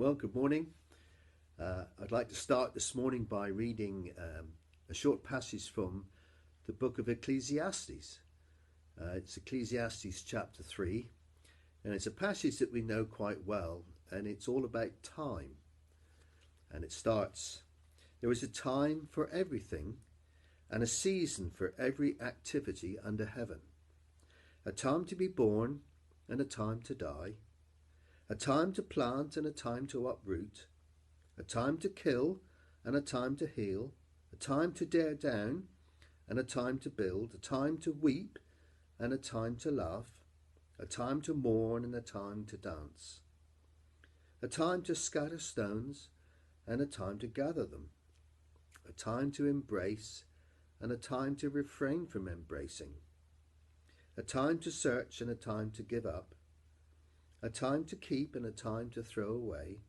Well, good morning. I'd like to start this morning by reading a short passage from the book of Ecclesiastes. It's Ecclesiastes chapter 3, and it's a passage that we know quite well, and it's all about time. And it starts, "There is a time for everything, and a season for every activity under heaven. A time to be born, and a time to die. A time to plant and a time to uproot, a time to kill and a time to heal, a time to tear down and a time to build, a time to weep and a time to laugh, a time to mourn and a time to dance, a time to scatter stones and a time to gather them, a time to embrace and a time to refrain from embracing, a time to search and a time to give up, a time to keep and a time to throw away,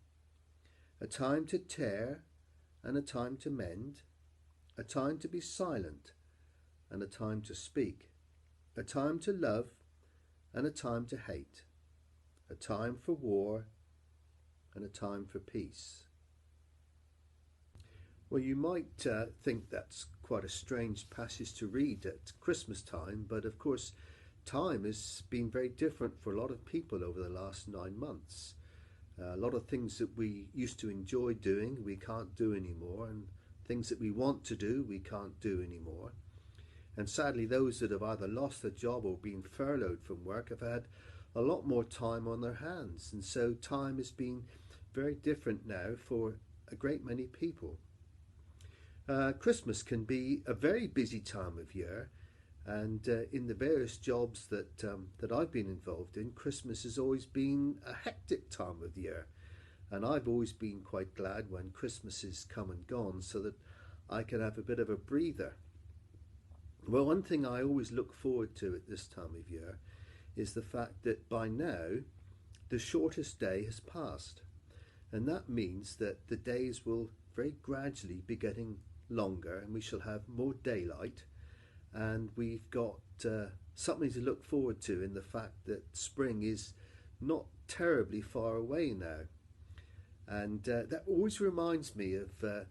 a time to tear and a time to mend, a time to be silent and a time to speak, a time to love and a time to hate, a time for war and a time for peace." Well, you might think that's quite a strange passage to read at Christmas time, but of course time has been very different for a lot of people over the last 9 months. A lot of things that we used to enjoy doing, we can't do anymore, and things that we want to do, we can't do anymore. And sadly, those that have either lost their job or been furloughed from work have had a lot more time on their hands. And so time has been very different now for a great many people. Christmas can be a very busy time of year. And in the various jobs that I've been involved in, Christmas has always been a hectic time of the year. And I've always been quite glad when Christmas has come and gone so that I can have a bit of a breather. Well, one thing I always look forward to at this time of year is the fact that by now the shortest day has passed. And that means that the days will very gradually be getting longer and we shall have more daylight. And we've got something to look forward to in the fact that spring is not terribly far away now. And that always reminds me of that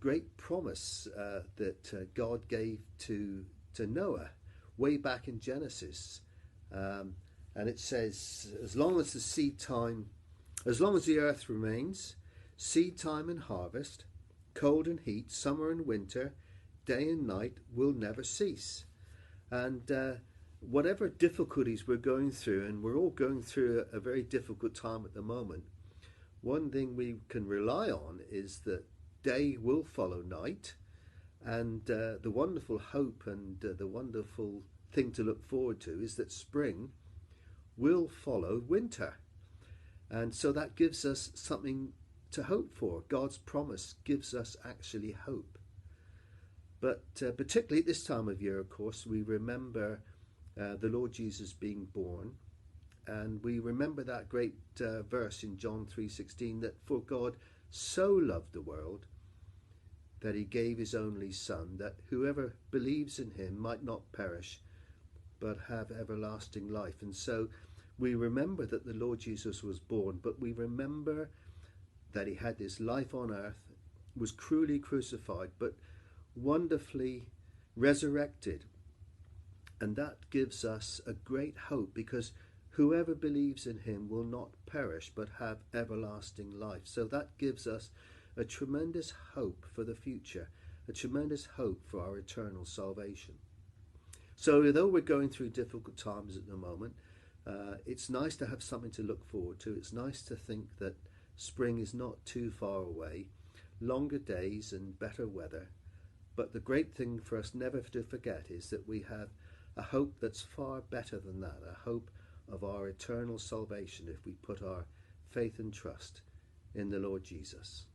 great promise that God gave to Noah way back in Genesis. And it says, as long as the earth remains, seed time and harvest, cold and heat, summer and winter, day and night will never cease. And whatever difficulties we're going through, and we're all going through a very difficult time at the moment, one thing we can rely on is that day will follow night, and the wonderful hope and the wonderful thing to look forward to is that spring will follow winter. And so that gives us something to hope for. God's promise gives us actually hope. But particularly at this time of year, of course, we remember the Lord Jesus being born, and we remember that great verse in John 3:16 that for God so loved the world that he gave his only Son, that whoever believes in him might not perish but have everlasting life. And so we remember that the Lord Jesus was born, but we remember that he had this life on earth, was cruelly crucified, but wonderfully resurrected. And that gives us a great hope, because whoever believes in him will not perish but have everlasting life. So that gives us a tremendous hope for the future, a tremendous hope for our eternal salvation. So although we're going through difficult times at the moment, it's nice to have something to look forward to. It's nice to think that spring is not too far away, longer days and better weather. But the great thing for us never to forget is that we have a hope that's far better than that, a hope of our eternal salvation if we put our faith and trust in the Lord Jesus.